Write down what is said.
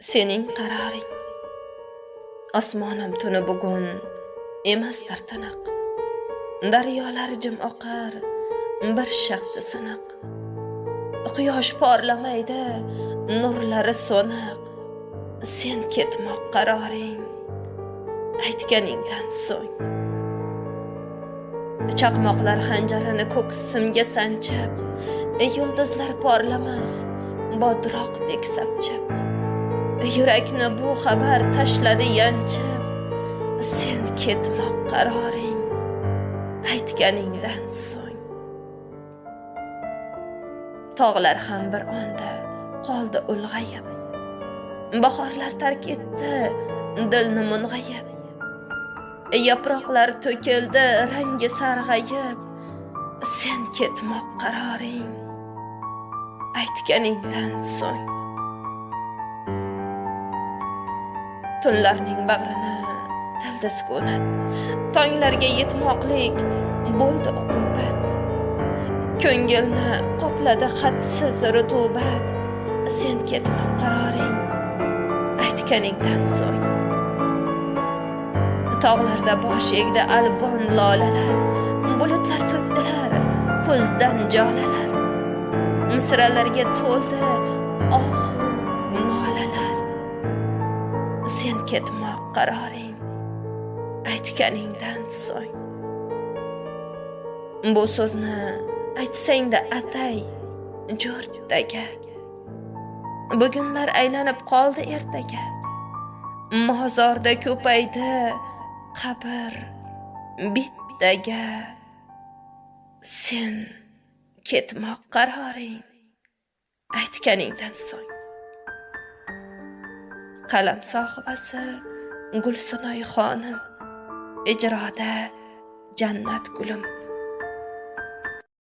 Sening qaroring. Osmonim tuni bugun emasdir tiniq. Daryolar jim oqar, bir shaqti siniq. Quyosh porlamaydi, nurlari so'niq. Sen ketmoq qaroring, aytganingdan so'ng. Chaqmoqlar xanjarini ko'ksimga sanchib, yulduzlar porlamas, bodroqdek sapchib. Yurakni bu xabar tashladi yanchib. Sen ketmoq qaroring, aytganingdan so'ng. Tog'lar ham bir onda qoldi ulg'ayib. Bahorlar tark etdi dilni mung'ayib. Yaproqlar to'kildi rangi sarg'ayib. Sen ketmoq qaroring, aytganingdan so'ng. Tunlarning bag'rini tildi sukunat. Tonglarga yetmoqlik bo'ldi uqubat. Ko'ngilni qopladi hadsiz rutubat. Sen ketmoq qaroring, aytganingdan so'ng. Tog'larda bosh egdi alvon lolalar. Bulutlar to'kdilar ko'zdan jolalar. Misralarga to'ldi oh nolalar. Sen ketmoq qaroring, aytganingdan so'ng. Bu so'zni aytsang-da atay jo'rttaga. Bugunlar aylanib qoldi ertaga. Mozorda ko'paydi qabr bittaga. Sen ketmoq qaroring, aytganingdan so'ng. Qalam sohibasi Gulsunoy xonim. Ijroda Jannat gulim.